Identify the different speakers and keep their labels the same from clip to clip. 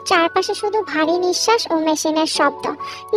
Speaker 1: চারপাশে শুধু ভারী নিঃশ্বাস ও মেশিনের শব্দ।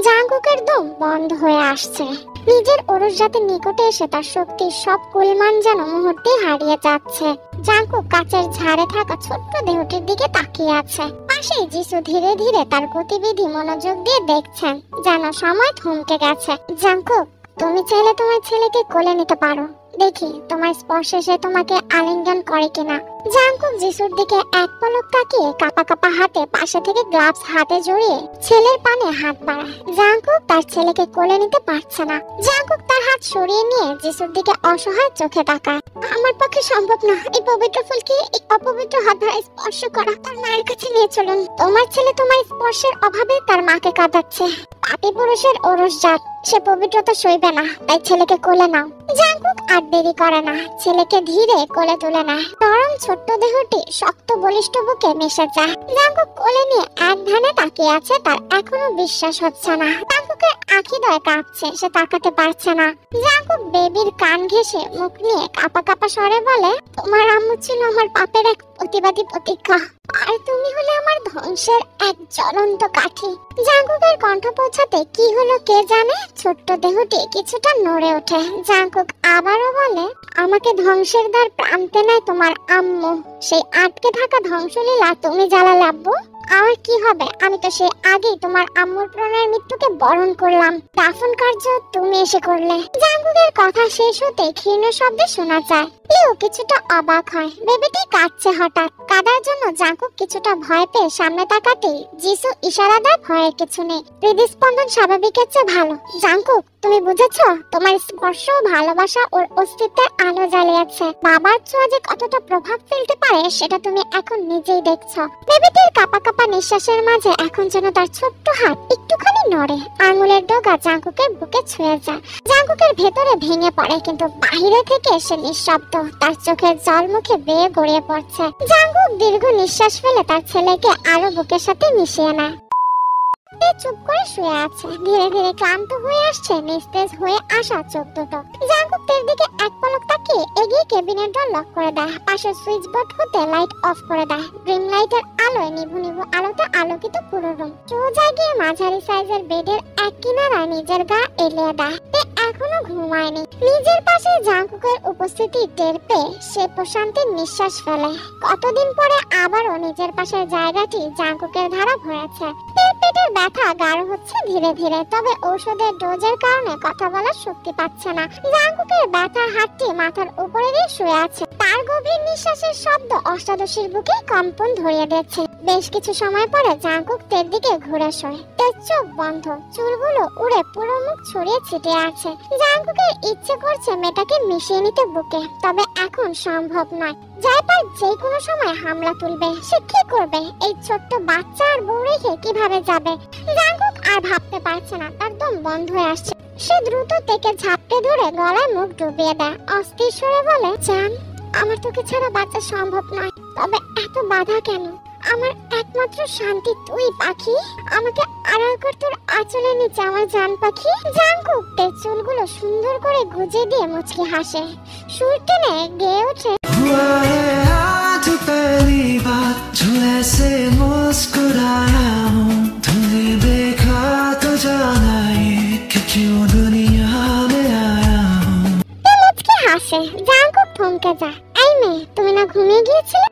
Speaker 1: জাঙ্কুকের দম বন্ধ হয়ে আসছে। নিজের ওরস জাতের নিকটে এসে তার শক্তির সব কুলমান যেন মুহূর্তে হারিয়ে যাচ্ছে। জাঙ্কুক কাচের ঝাড়ে থাকা ছোট্ট দেহটির দিকে তাকিয়ে আছে। পাশেই যিশু ধীরে ধীরে তার গতিবিধি মনোযোগ দিয়ে দেখছেন, যেন সময় থমকে গেছে। জাঙ্কুক, তুমি চাইলে তোমার ছেলেকে কোলে নিতে পারো। দেখি তোমার স্পর্শে সে তোমাকে আলিঙ্গন করে কিনা। জাঙ্কুক যিশুর দিকে এক পলক তাকিয়ে কাঁপা কাঁপা হাতে পাশে থেকে গ্লাভস হাতে জড়িয়ে ছেলের পানে হাত বাড়ায়। জাঙ্কুক তার ছেলেকে কোলে নিতে পারছে না। জাঙ্কুক তার হাত সরিয়ে নিয়ে যিশুর দিকে অসহায় চোখে তাকায়। আমার পক্ষে সম্ভব না এই পবিত্র ফুলকে এই অপবিত্র হাত দ্বারা স্পর্শ করা। তার মায়ের কাছে নিয়ে চলুন। তোমার ছেলে তোমার স্পর্শের অভাবে তার মাকে কাঁদাচ্ছে। পাপী পুরুষের ওরস জাত, সে পবিত্রতা সইবে না, তাই ছেলেকে কোলে নাও। জাঙ্কুক আর দেরি করে না, ছেলেকে ধীরে কোলে তুলে নেয়। নরম ছোট্ট দেহটি শক্ত বলিষ্ঠ বুকে মিশে যায়। জাঙ্কুক কোলে নিয়ে এক ধ্যানে তাকিয়ে আছে। তার এখনো বিশ্বাস হচ্ছে না। জাঙ্কুকের আঁখিদ্বয় কাঁপছে, সে তাকাতে পারছে না। জাঙ্কুক বেবির কান ঘেঁষে মুখ নিয়ে কাঁপা কাঁপা স্বরে বলে, তোমার আম্মু ছিল আমার পাপের এক প্রতিবাদী প্রতীক্ষা, আর তুমি হলে আমার ধ্বংসের এক জ্বলন্ত কাঠি। জাঙ্কুকের কণ্ঠ পৌঁছাতে কি হলো কে জানে, ছোট্ট দেহটি কিছুটা নড়ে ওঠে। জাঙ্কুক আবারও বলে, আমাকে ধ্বংসের দ্বার প্রান্তে নেয় তোমার আম্মু। সেই আটকে থাকা ধ্বংসলীলা তুমি জ্বালালে আব্বু। আমার কি হবে? আমি তো সে আগেই তোমার আম্মুর প্রাণের মৃত্যুকে বরণ করলাম। দাফন কার্য তুমি এসে করলে। জাঙ্কুকের কথা শেষ হতে ক্ষীণ শব্দে শোনা যায়। লিও কিছুটা অবাক হয়। বেবিটি কাঁদছে হঠাৎ। কাঁদার জন্য জাঙ্কুক কিছুটা ভয় পেয়ে সামনে তাকাতেই যিশু ইশারা দেয়, ভয়ের কিছু নেই, হৃদস্পন্দন স্বাভাবিকের চেয়ে ভালো। জাঙ্কুক, তুমি বুঝেছো? তোমার স্পর্শ ভালোবাসা ওর অস্তিত্বের আলো জ্বালিয়েছে। বাবার ছোঁয়া যে কতটা প্রভাব ফেলতে পারে সেটা তুমি এখন নিজেই দেখছো। বেবিটির কাঁপা কাঁপা নিঃশ্বাসের মাঝে এখন যেন তার ছোট্ট হাত একটুখানি নড়ে। আঙুলের ডগা জাঙ্কুকের বুকে ছুঁয়ে যায়। জাঙ্কুকের ভেতরে ভেঙে পড়ে, কিন্তু বাহিরে থেকে সে নিঃশব্দ। তার চোখের জল মুখে বেয়ে গড়িয়ে পড়ছে। জাঙ্কুক দীর্ঘ নিঃশ্বাস ফেলে তার ছেলেকে আরো বুকের সাথে মিশিয়ে নেয়। চুপ করে শুয়ে আছে। ধীরে ধীরে ক্লান্ত হয়ে আসছে নিস্তেজ হয়ে আসা চোখ দুটো। জাঙ্কুক তার দিকে এক পলক তাকিয়ে এগিয়ে কেবিনের ডোর লক করে দেয়। পাশের সুইচ বোর্ড হতে লাইট অফ করে দেয়। ড্রিম লাইটের আলোয় নিভু নিভু আলোতে আলোকিত পুরো রুম। সোজা গিয়ে মাঝারি সাইজের বেডের এক কিনারায় নিজের গা এলিয়ে দেয়। এখনো ঘুমায়নি। নিজের পাশে জাঙ্কুকের উপস্থিতি টের পেয়ে সে প্রশান্তির নিঃশ্বাস ফেলে। কতদিন পরে আবারও নিজের পাশের জায়গাটি জাঙ্কুকের ধারা ভরেছে। পেটের ব্যথা গাঢ় হচ্ছে ধীরে ধীরে, তবে ঔষধের ডোজের কারণে কথা বলার শক্তি পাচ্ছে না। জাঙ্কুকের ব্যথার হাতটি মাথার উপরে দিয়ে শুয়ে আছে। তার গভীর নিঃশ্বাসের শব্দ অষ্টাদশীর বুকে কম্পন ধরিয়ে দিচ্ছে। বেশ কিছু সময় পরে জাঙ্কুক তের দিকে ঘুরে শোয়। তের চোখ বন্ধ, চুলগুলো উড়ে পুরো মুখ ছড়িয়ে ছিটিয়ে আছে। জাঙ্কুকের ইচ্ছে করছে মেয়েটাকে মিশিয়ে নিতে বুকে, তবে এখন সম্ভব নয়। জাইপার যে কোনো সময় হামলা তুলবে। সে কি করবে? এই ছোট্ট বাচ্চা আর বউ রেখে কিভাবে যাবে? জাঙ্কুক আর ভাবতে পারছে না। তার দম বন্ধ হয়ে আসছে। সে দ্রুত থেকে ঝাপটে ধরে গলায় মুখ ডুবিয়ে দেয়। অস্থির স্বরে বলে, জান, আমার তোকে ছাড়া বাঁচা সম্ভব নয়, তবে এত বাধা কেন? আমার একমাত্র শান্তি তুই পাখি। আমাকে আড়াল কর তোর আঁচলের নিচে আমার জান পাখি। জাঙ্কুক তের চুলগুলো সুন্দর করে গুজে দিয়ে মুচকি হাসে। সুর টেনে গেয়ে ওঠে,
Speaker 2: ऐसे मुस्कुराया हूँ, तुमने देखा तो जाना ये कि क्यों दुनिया में आया हूँ।
Speaker 1: মুচকি হাসে। জাঙ্কুক থমকে যায়। এই মেয়ে, তুমি না ঘুমিয়ে গিয়েছিলে?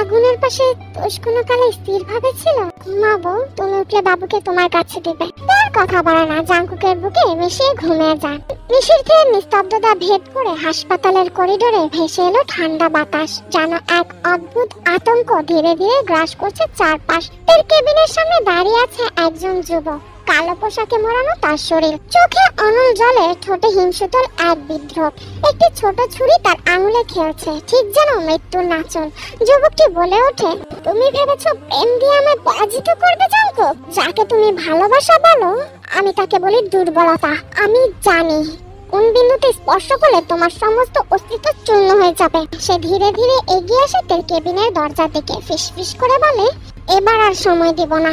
Speaker 1: আগুনের পাশে তোষ কোনো কালে স্থির ভাবে ছিল। ঘুমাবো, তুমি উঠলে বাবুকে তোমার কাছে দিবে। তার কথা বলে না, জাঙ্কুকের বুকে মিশিয়ে ঘুমিয়ে যায়। নিশীথের নিস্তব্ধতা ভেদ করে হাসপাতালের করিডোরে ভেসে এলো ঠান্ডা বাতাস। যেন এক অদ্ভুত আতঙ্ক ধীরে ধীরে গ্রাস করছে চারপাশ। তার কেবিনের সামনে দাঁড়িয়ে আছে একজন যুবক। কালো পোশাকে মোড়ানো তার শরীর, চোখে অনল জলে, ঠোঁটে হিমশীতল এক বিদ্রোহ। একটি ছোট ছুরি তার আঙুলে খেলছে, ঠিক যেন মৃত্যুর নাচন। যুবকটি বলে ওঠে, তুমি ভেবেছো প্রেম দিয়ে আমায় পরাজিত করবে জাঙ্কুক? যাকে তুমি ভালোবাসা বলো, আমি তাকে বলি দুর্বলতা। আমি জানি কোন বিন্দুতে স্পর্শ করলে তোমার সমস্ত অস্তিত্ব চূর্ণ হয়ে যাবে। সে ধীরে ধীরে এগিয়ে আসে তার কেবিনের দরজার দিকে, ফিসফিস করে বলে, এবার আর সময় দেব না।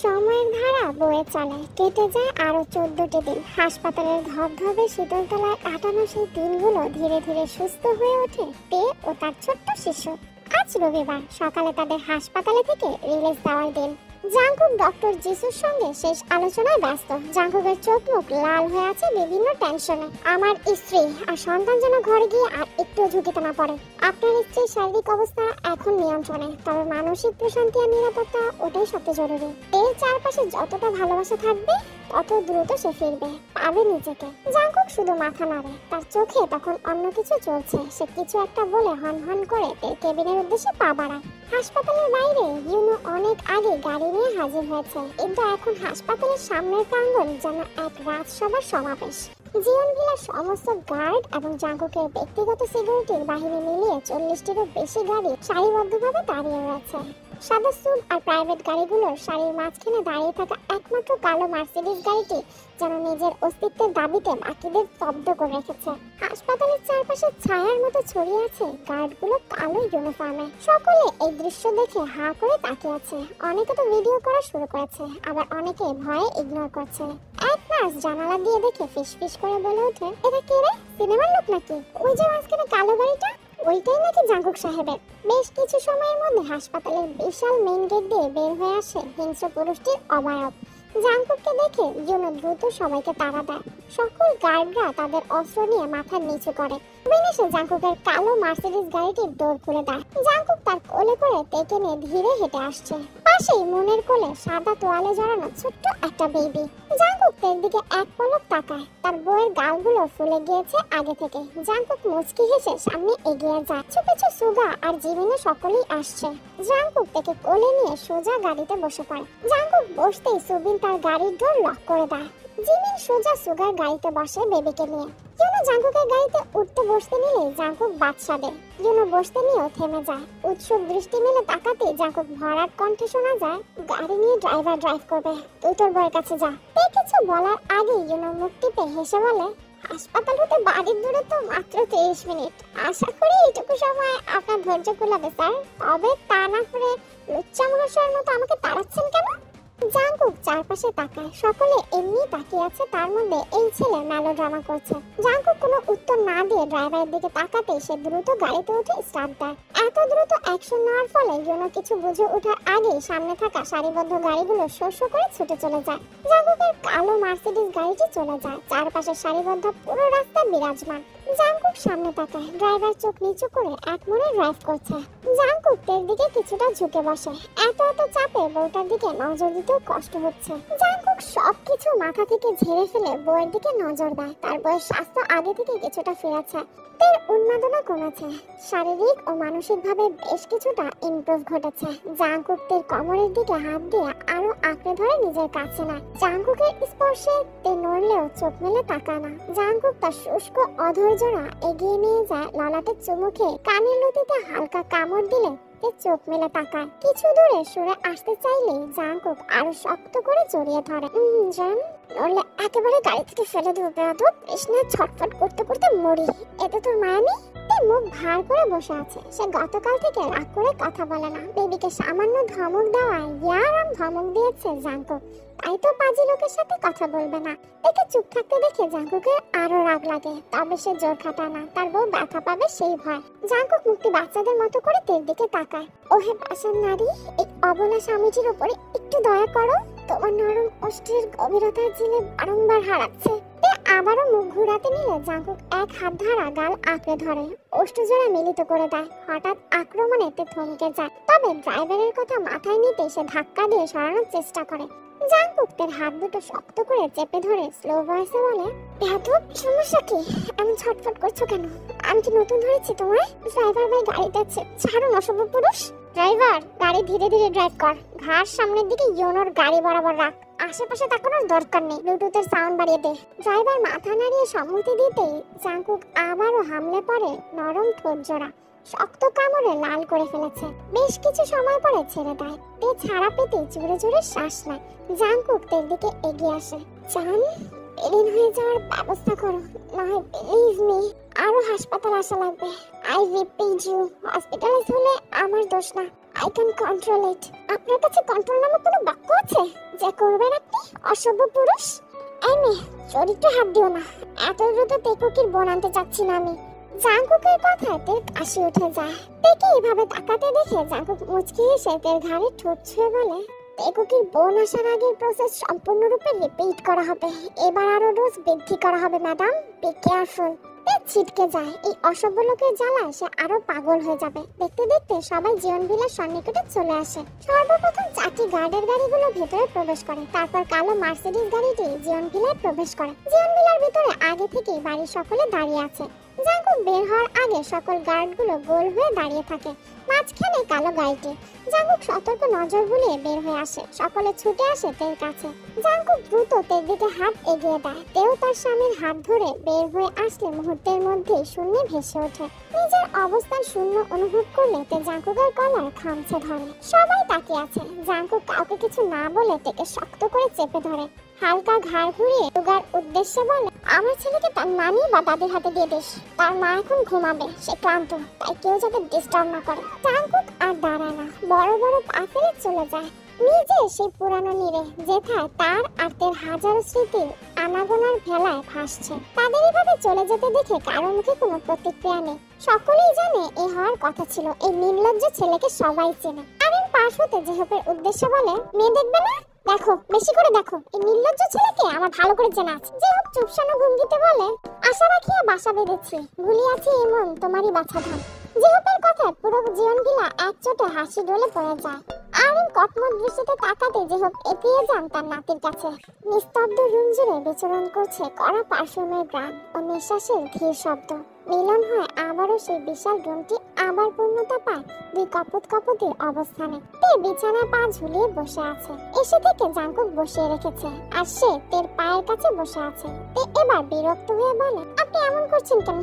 Speaker 1: সময়ের ধারা বয়ে চলে, কেটে যায় আরো 14টি দিন। হাসপাতালের ধবধবে শীতলতলায় কাটানো সেই দিনগুলো ধীরে ধীরে সুস্থ হয়ে ওঠে তে ও তার ছোট্ট শিশু। আজ রবিবার সকালে তাদের হাসপাতালে থেকে রিলিজ দেওয়ার দিন। জাংকুক ডক্টর জিসুর সঙ্গে শেষ আলোচনায় ব্যস্ত। জাংকুকের চোখ মুখ লাল হয়ে আছে বিভিন্ন টেনশনে। আমার স্ত্রী আর সন্তান যেন ঘরে গিয়ে আর একটু ঝুঁকিতে না পড়ে। আপনার স্ত্রীর শারীরিক অবস্থা এখন নিয়ন্ত্রণে, তবে মানসিক প্রশান্তি আর নিরাপত্তা ওটাই সবচেয়ে জরুরি। এর চারপাশে যতটা ভালোবাসা থাকবে তত দ্রুত সে ফিরবে, পাবে নিজেকে। জাংকুক শুধু মাথা নাড়ে, তার চোখে তখন অন্য কিছু চলছে। সে কিছু একটা বলে হন হন করে কেবিনের উদ্দেশ্যে পা বাড়ায়। হাসপাতালের বাইরে ইউনো অনেক আগে গাড়ি নিয়ে হাজির হয়েছে, কিন্তু এখন হাসপাতালের সামনের প্রাঙ্গণ যেন এক রাজসভার সমাবেশ। জিওন ভিলার সমস্ত গার্ড এবং জাংকুকের ব্যক্তিগত সিকিউরিটির বাহিনী মিলিয়ে 40টিরও বেশি গাড়ি সারিবদ্ধভাবে দাঁড়িয়ে রয়েছে। সাদা স্যুট আর প্রাইভেট গাড়িগুলোর সারির মাঝখানে দাঁড়িয়ে থাকা একমাত্র কালো মার্সিডিজ গাড়িটি যেন নিজের অস্তিত্বের দাবিতে বাকিদের স্তব্ধ করে রেখেছে। হাসপাতালের চারপাশে ছায়ার মতো ছড়িয়ে আছে গার্ডগুলো কালো ইউনিফর্মে। সকলে এই দৃশ্য দেখে হা করে তাকিয়ে আছে। অনেকে তো ভিডিও করা শুরু করেছে, আবার অনেকে ভয়ে ইগনোর করছে। এক নার্স জানালা দিয়ে দেখে ফিসফিস করে বলে ওঠে, এটা কে রে? সিনেমার লোক নাকি? ওই যে মাঝখানে কালো গাড়িটা, ওইটাই নাকি জাংকুক সাহেবের। বেশ কিছু সময়ের মধ্যে হাসপাতালের বিশাল মেইন গেট দিয়ে বের হয়ে আসে হিংস্র পুরুষটির অবয়ব। জাংকুককে দেখে ইউনো দ্রুত সবাইকে তাড়া দেয়। সকল গার্ডরা তাদের অস্ত্র নিয়ে মাথা নিচু করে। বিনেশে জাংকুকের কালো মার্সিডিজ গাড়িটির ডোর খুলে দেয়। জাংকুক তার কোলে করে তেকে নিয়ে ধীরে হেঁটে আসছে। পাশেই মনের কোলে সাদা তোয়ালে জড়ানো ছোট্ট একটা বেবি। জাংকুক তার দিকে এক পলক তাকায়। তার বউয়ের গালগুলো ফুলে গিয়েছে আগে থেকে। জাংকুক মুচকি হেসে সামনে এগিয়ে যায়। পিছু সুগা আর জিমিনে সকলেই আসছে। জাংকুক তাকে কোলে নিয়ে সোজা গাড়িতে বসে পড়ে। জাংকুক বসতেই সুবিন তার গাড়ির ডোর লক করে দেয়। জিমিন সোজা সুগার গাড়িতে বসে বেবিকে নিয়ে। ইউনো জাংকুকের গাড়িতে উঠতে বসতে নিলে জাংকুক বাদশা দেয়। ইউনো বসতে নিয়েও থেমে যায়। উৎসুক দৃষ্টি মেলে তাকাতে জাংকুক ভরাট কণ্ঠে শোনা যায়, গাড়ি নিয়ে ড্রাইভার ড্রাইভ করবে, তুই তোর বউয়ের কাছে যা। তাই কিছু বলার আগে ইউনো মুখ টিপে হেসে বলে, হাসপাতাল হতে বাড়ির দূরে তো মাত্র 30 মিনিট। আশা করি এইটুকু সময় আপনার ধৈর্য কুলাবে স্যার। তবে তা না করে লুচ্চা মহাশয়ের মতো আমাকে তাড়াচ্ছেন কেন? জাংকুক চারপাশে তাকায়। সকলে এমনি তাকিয়ে আছে, তার মধ্যে এই ছেলে মেলোড্রামা করছে। জাংকুক কোনো উত্তর না দিয়ে ড্রাইভারের দিকে তাকাতে সে দ্রুত গাড়িতে উঠে স্টার্ট দেয়। এত দ্রুত অ্যাকশন নেওয়ার ফলে ইউনো কিছু বুঝে ওঠার আগেই সামনে থাকা সারিবদ্ধ গাড়িগুলো শোষ করে ছুটে চলে যায়। জাংকুকের কালো মার্সিডিজ গাড়িটি চলে যায়। চারপাশে সারিবদ্ধ পুরো রাস্তা বিরাজমান। জাংকুক সামনে তাকায়। ড্রাইভার চোখ নিচু করে এক মনে ড্রাইভ করছে। জাংকুক তের দিকে কিছুটা ঝুঁকে বসে। এত চাপে বউটার দিকে নজর দিতেও কষ্ট হচ্ছে। জাংকুক সবকিছু মাথা থেকে ঝেড়ে ফেলে বউয়ের দিকে নজর দেয়। তার বউয়ের স্বাস্থ্য আগে থেকে কিছুটা ফিরেছে। তের উন্মাদনা কমেছে। শারীরিক ও মানসিকভাবে বেশ কিছুটা ইমপ্রুভ ঘটেছে। জাংকুক তের কোমরের দিকে হাত দিয়ে আরো আঁকড়ে ধরে নিজের কাছে নেয়। জাংকুকের স্পর্শে তে নড়লেও চোখ মেলে তাকায় না। জাংকুক তার শুষ্ক অধৈর্যরা এগিয়ে নিয়ে যায়। ললাটে চুমু খেয়ে কানের লতিতে হালকা কামড় দিলে চোখ মেলে তাকায়। কিছু দূরে সরে আসতে চাইলে জাংকুক আরো শক্ত করে জড়িয়ে ধরে। জান, নড়লে একেবারে গাড়ি থেকে ফেলে দেবো বেয়াদব। কৃষ্ণের ছটফট করতে করতে মরি। এতে তোর মায়া নেই? মুখ ভার করে বসে আছে। সে গতকাল থেকে রাগ করে কথা বলে না। বেবিকে সামান্য ধমক দেওয়ায় ইয়ারাম ধমক দিয়েছে জাংকুক। তাই তো পাজি লোকের সাথে কথা বলবে না। একে চুপ থাকতে দেখে জাংকুকের আরো রাগ লাগে। তবে সে জোর খাটায় না। তার বউ ব্যথা পাবে সেই ভয়। জাংকুক মুক্তি বাচ্চাদের মতো করে তের দিকে তাকায়। ওহে পাষাণ নারী, এই অবলা স্বামীটির উপরে একটু দয়া করো। তোমার নরম অষ্টের গভীরতার জিলে বারংবার হারাচ্ছে। আবারও মুখ ঘুরাতে নিলে জাংকুক এক হাত ধরা গাল আঁকড়ে ধরে, অষ্টজোড়া মিলিত করে দেয়। হঠাৎ আক্রমণে তে থমকে যায়। তবে ড্রাইভারের কথা মাথায় নিতে সে ধাক্কা দিয়ে সরানোর চেষ্টা করে। জাংকুক তার হাত দুটো শক্ত করে চেপে ধরে স্লো ভয়েসে বলে, বেয়াদব, সমস্যা কি? এমন ছটফট করছো কেন? আমি কি নতুন ধরেছি তোমায়? ড্রাইভার ভাই গাড়িতে আছে, ছাড়ো অসভ্য পুরুষ। ড্রাইভার, গাড়ি ধীরে ধীরে ড্রাইভ কর। ঘাড় সামনের দিকে ইউনোর গাড়ি বরাবর রাখ। আশেপাশে তাকানোর দরকার নেই। ব্লুটুথের সাউন্ড বাড়িয়ে দে। ড্রাইভার মাথা নাড়িয়ে সম্মতি দিতেই জাংকুক আবারও হামলে পড়ে। নরম ঠোঁট জোড়া শক্ত কামড়ে লাল করে ফেলেছে। বেশ কিছু সময় পরে ছেড়ে দেয়। তে ছাড়া পেতে জোরে জোরে শ্বাস নেয়। জাংকুক তের দিকে এগিয়ে আসে। জান, বিলীন হয়ে যাওয়ার ব্যবস্থা করো, না হয় বিলিভ মি আরো হাসপাতাল আসা লাগবে। আই রিপিট ইউ, হসপিটালাইজ হলে আমার দোষ না, আই ক্যান কন্ট্রোল ইট। আপনার কাছে কন্ট্রোল নামক কোনো বাক্য আছে যা করবেন আপনি, অসভ্য পুরুষ? এই মেয়ে, চরিত্রে হাত দিও না। এত দ্রুত তেকুকির বোন আনতে চাচ্ছি না আমি। জাংকুকের কথায় তের কাশি উঠে যায়। তেকে এভাবে তাকাতে দেখে জাংকুক মুচকি হেসে তের ঘাড়ে ঠোঁট ছুঁয়ে বলে, তেকুকির বোন আসার আগের প্রসেস সম্পূর্ণরূপে রিপিট করা হবে। এবার আরো ডোজ বৃদ্ধি করা হবে ম্যাডাম, বি কেয়ারফুল। তে ছিটকে যায়। এই অসভ্য লোকের জ্বালায় সে আরো পাগল হয়ে যাবে। দেখতে দেখতে সবাই জীবন ভিলার সন্নিকটে চলে আসে। সর্বপ্রথম চারটি গার্ডের গাড়িগুলো ভেতরে প্রবেশ করে, তারপর কালো মার্সিডিজ গাড়িটি জীবন ভিলায় প্রবেশ করে। জীবন ভিলার ভিতরে আগে থেকেই বাড়ির সকলে দাঁড়িয়ে আছে। জাংকুক বের হওয়ার আগে সকল গার্ডগুলো গোল হয়ে দাঁড়িয়ে থাকে। মাঝখানে কালো গাড়িটি। জাংকুক সতর্ক নজর বুলিয়ে বের হয়ে আসে। সকলে ছুটে আসে তের কাছে। জাংকুক দ্রুত তের দিকে হাত এগিয়ে দেয়। তেও তার স্বামীর হাত ধরে বের হয়ে আসলে মুহূর্তের মধ্যেই শূন্যে ভেসে ওঠে। নিজের অবস্থান শূন্য অনুভব করলে তে জাংকুকের গলার খামচে ধরে। সবাই তাকিয়ে আছে। জাংকুক কাউকে কিছু না বলে তেকে শক্ত করে চেপে ধরে। হালকা ঘাড় ঘুরিয়ে দুগার উদ্দেশ্যে বলে, আমার ছেলেকে তার নানি বা দাদির হাতে দিয়ে দিস। তার মা এখন ঘুমাবে, সে ক্লান্ত, তাই কেউ যাতে ডিস্টার্ব না করে। জাংকুক আর দাঁড়ায় না, বড় বড় পা ফেলে চলে যায়। নিজে সেই পুরানো নীরে যেথায় তার আর তের হাজারো স্মৃতির আনাগোনার ভেলায় ভাসছে। তাদের এভাবে চলে যেতে দেখে কারো মুখে কোনো প্রতিক্রিয়া নেই। সকলেই জানে এ হওয়ার কথা ছিল। এই নির্লজ্জ ছেলেকে সবাই চেনে। আরিন পাশ হতে জেহপের উদ্দেশ্যে বলে, মেয়ে দেখবে না? দেখো, বেশি করে দেখো। এই নির্লজ্জ ছেলেকে আমার ভালো করে চেনা আছে। জেহপ চুপসানো ভঙ্গিতে বলে, আশা রাখিয়া বাসা বেঁধেছি, ভুলিয়াছি এমন তোমারই বাছা ধান। জেহপের কথায় পুরো জীবন ভিলা এক চোটে হাসি ডলে পড়ে যায়। আরিন কটমট দৃষ্টিতে তাকাতে জেহপ এগিয়ে যান তার নাতির কাছে। নিস্তব্ধ রুম জুড়ে বিচরণ করছে কড়া পারফিউমের গ্রাম ও নিঃশ্বাসের ধীর শব্দ। মিলন হয় আবারও সেই বিশাল রুমটি আবার পূর্ণতা পায় দুই কপত কপতির অবস্থানে। তে বিছানায় পা ঝুলিয়ে বসে আছে। এসে থেকে জাংকুক বসিয়ে রেখেছে আর সে তের পায়ের কাছে বসে আছে। তে এবার বিরক্ত হয়ে বলে, আপনি এমন করছেন কেন?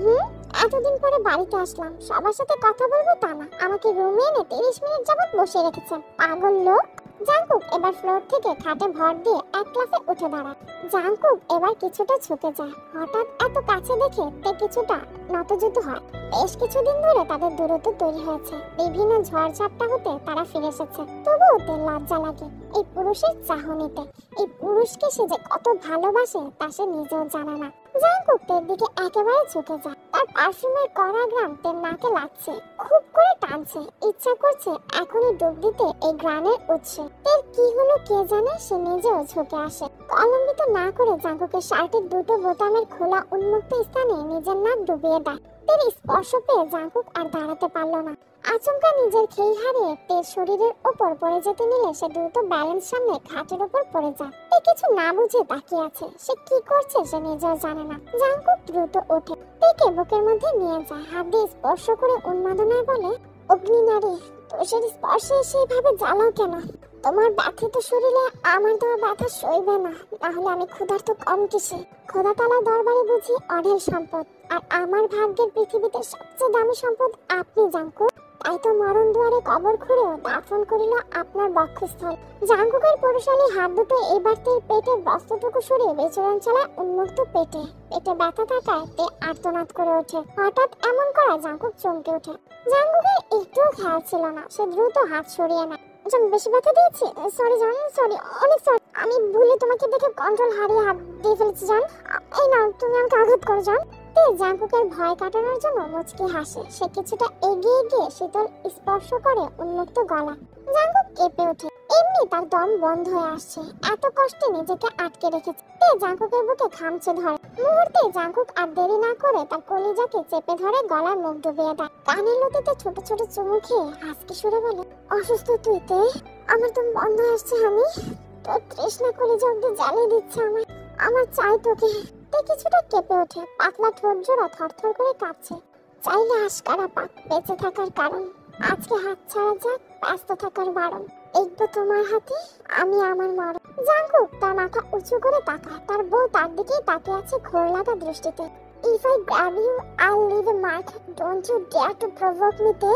Speaker 1: এতদিন পরে বাড়িতে আসলাম, সবার সাথে কথা বলবো তা না, আমাকে রুমে এনে 30 মিনিট যাবত বসিয়ে রেখেছেন, পাগল লোক। জাংকুক এবার ফ্লোর থেকে খাটে ভর দিয়ে এক লাফে উঠে দাঁড়ায়। জাংকুক এবার কিছুটা ঝুঁকে যায়। হঠাৎ এত কাছে দেখে তে কিছুটা নতজুত হয়। বেশ কিছুদিন ধরে তাদের দূরত্ব তৈরি হয়েছে। বিভিন্ন ঝড় ঝাপটা হতে তারা ফিরে এসেছে। তবুও তে লজ্জা লাগে এই পুরুষের চাহনিতে। এই পুরুষকে সে যে কত ভালোবাসে তা সে নিজেও জানে না। জাংকুক তের দিকে একেবারে ঝুঁকে যায়। তার পারফিউমের কড়া গ্রাম তের নাকে লাগছে, খুব করে টানছে। ইচ্ছা করছে এখনই ডুব দিতে এই গ্রানের উৎসে। তের কি হলো কে জানে, সে নিজেও ঝুঁকে আসে। কলম্বিত না করে জাংকুকের শার্টের দুটো বোতামের খোলা উন্মুক্ত স্থানে নিজের নাক ডুবিয়ে দেয়। তের স্পর্শ পেয়ে জাংকুক আর দাঁড়াতে পারল না। আচমকা নিজের খেই হারিয়ে তের শরীরের ওপর পড়ে যেতে নিলে সে দ্রুত ব্যালেন্স সামনে খাটের ওপর পড়ে যায়। তে কিছু না বুঝে তাকিয়ে আছে। সে কি করছে সে নিজেও জানে না। জাংকুক দ্রুত ওঠে, তেকে বুকের মধ্যে নিয়ে যায়। হাত দিয়ে স্পর্শ করে উন্মাদনায় বলে, অগ্নি নারী, তোষের স্পর্শে সেইভাবে জ্বালাও কেন? তোমার ব্যথিত শরীরে আমার দেওয়া ব্যথা সইবে না। তাহলে আমি ক্ষুধার্ত কম কিসে? খোদাতালা দরবারে বুঝি অঢেল সম্পদ, আর আমার ভাগ্যের পৃথিবীতে সবচেয়ে দামি সম্পদ আপনি জাংকুক। তাই তো মরণ দুয়ারে কবর খুঁড়েও দাফন করিল আপনার বক্ষস্থল। জাংকুকের পুরুষালী হাত দুটো এবার তের পেটের বস্ত্রটুকু সরিয়ে বিচরণ চালায় উন্মুক্ত পেটে। পেটে ব্যথা থাকায় তে আর্তনাদ করে ওঠে। হঠাৎ এমন করা জাংকুক চমকে ওঠে। জাংকুকের একটুও খেয়াল ছিল না। সে দ্রুত হাত সরিয়ে নেয়। বেশি ব্যথা দিয়েছি? সরি জান, সরি, অনেক সরি। আমি ভুলে তোমাকে দেখে কন্ট্রোল হারিয়ে হাত দিয়ে ফেলেছি জান। এই নাও, তুমি আমাকে আঘাত করো জান। তে জাংকুকের ভয় কাটানোর জন্য মুচকি হাসে। সে কিছুটা এগিয়ে গিয়ে শীতল স্পর্শ করে উন্মুক্ত গলা। জাংকুক কেঁপে ওঠে। এমনি তার দম বন্ধ হয়ে আসছে। এত কষ্টে নিজেকে আটকে রেখেছে। তে জাংকুকের বুকে খামচে ধরে। মুহূর্তে জাংকুক আর দেরি না করে তার কলিজাকে চেপে ধরে গলায় মুখ ডুবিয়ে দেয়। কানের লতিতে ছোট ছোট চুমু খেয়ে হাসকি সুরে বলে, অসুস্থ তুই তে? আমার দম বন্ধ হয়ে আসছে। আমি তোর তৃষ্ণা কলিজা অব্দি জ্বালিয়ে দিচ্ছে আমায়। আমার চাই তোকে। তে কিছুটা কেঁপে ওঠে। পাতলা ঠোঁট জোড়া থরথর করে কাঁপছে। চাইলে আশকারা পাক, বেঁচে থাকার কারণ। আজকে হাত ছাড়া যাক, ব্যস্ত থাকার বারণ। দেখবো তোমার হাতে আমি আমার মরণ। জাংকুক তার মাথা উঁচু করে তাকায়। তার বউ তার দিকেই তাকিয়ে আছে ঘোর লাগা দৃষ্টিতে। If I grab you, I'll leave a mark. Don't you dare to provoke me, তে?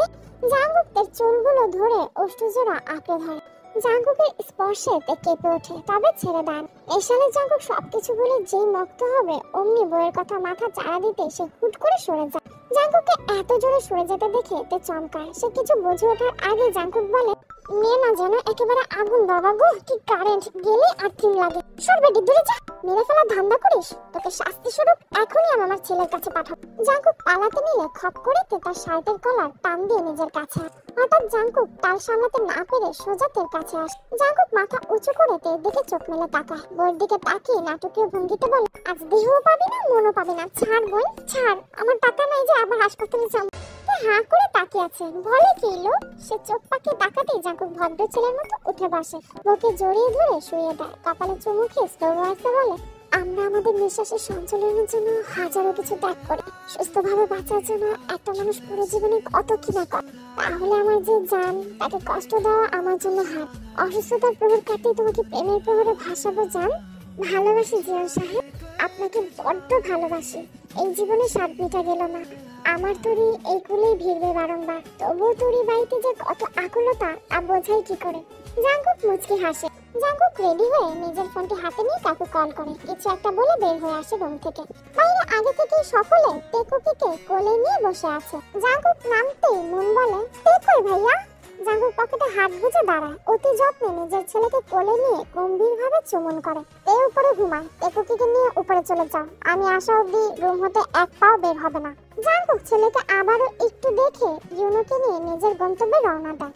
Speaker 1: জাংকুক তার চুলগুলো ধরে ওষ্ঠজোড়া আঁকড়ে ধরে। জাঙ্কুকের স্পর্শে তে কেঁপে ওঠে, তবে ছেড়ে দেন। এই সালে জাঙ্কুক সবকিছু বলে যেই মক্ত হবে অমনি বইয়ের কথা মাথা চাড়া দিতে সে হুট করে সরে যায়। জাঙ্কুককে এত জোরে সরে যেতে দেখে তে চমকায়। সে কিছু বুঝে ওঠার আগে জাঙ্কুক বলে, মেয়ে না যেন একেবারে আগুন বাবা গো, কি কারেন্ট গেলে আর্থিং লাগে। সর বেটি দূরে যা, মেরে ফেলার ধান্দা করিস, তোকে শাস্তি স্বরূপ এখনই আমি আমার ছেলের কাছে পাঠাবো। জাঙ্কুক পালাতে নিলে খপ করে তে তার শার্টের কলার টান দিয়ে নিজের কাছে আসে। হঠাৎ জাঙ্কুক তাল সামলাতে না পেরে সোজা তের কাছে আসে। জাঙ্কুক মাথা উঁচু করে তের দিকে চোখ মেলে তাকায়। বইয়ের দিকে তাকিয়ে নাটকীয় ভঙ্গিতে বলে, আজ দেহও পাবি না মনও পাবি না, ছাড় বই ছাড়, আমার টাকা নাই যে আবার হাসপাতালে যাবো। হাঁ করে তাকিয়ে আছে, বলে কি লোক। সে চোখ পাকিয়ে তাকাতেই জাঙ্কুক ভদ্র ছেলের মতো উঠে বসে, বউকে জড়িয়ে ধরে শুয়ে দেয়, কপালে চুমু খেয়ে স্লো ভয়েসে বলে, আমরা আমাদের নিঃশ্বাসের সঞ্চালনের জন্য হাজারো কিছু ত্যাগ করি, সুস্থভাবে বাঁচার জন্য একটা মানুষ পুরো জীবনে কত কি না করে। তাহলে আমার যে জান, তাকে কষ্ট দেওয়া আমার জন্য হার। অসুস্থতার প্রহর কাটিয়ে তোমাকে প্রেমের প্রহরে ভাসাবো জান। ভালোবাসি জিয়ান সাহেব, আপনাকে বড্ড ভালোবাসি। এই জীবনে স্বাদ মিটা গেল না, আমার তরি এই কুলেই ভিড়বে বারংবার, তবুও তরি বাড়িতে যে কত আকুলতা তা বোঝাই কি করে। জাঙ্কুক মুচকি হাসে। জাঙ্কুক রেডি হয়ে নিজের ফোনটি হাতে নিয়ে কাকু কল করে কিছু একটা বলে বের হয়ে আসে রুম থেকে। বাইরে আগে থেকে সকলে টেকুকিকে কোলে নিয়ে বসে আছে। জাঙ্কুক নামতেই মন বলে, টেকই ভাইয়া। জাঙ্কুক পকেটে হাত গুজে দাঁড়ায়, অতি যত্নে নিজের ছেলেকে কোলে নিয়ে গম্ভীরভাবে চুমন করে। তে উপরে ঘুমায়, টেকুকিকে নিয়ে উপরে চলে যাও, আমি আসা অব্দি রুম হতে এক পাও বের হবে না। জাঙ্কুক ছেলেকে আবারও একটু দেখে ইউনোকে নিয়ে নিজের গন্তব্যে রওনা দেয়।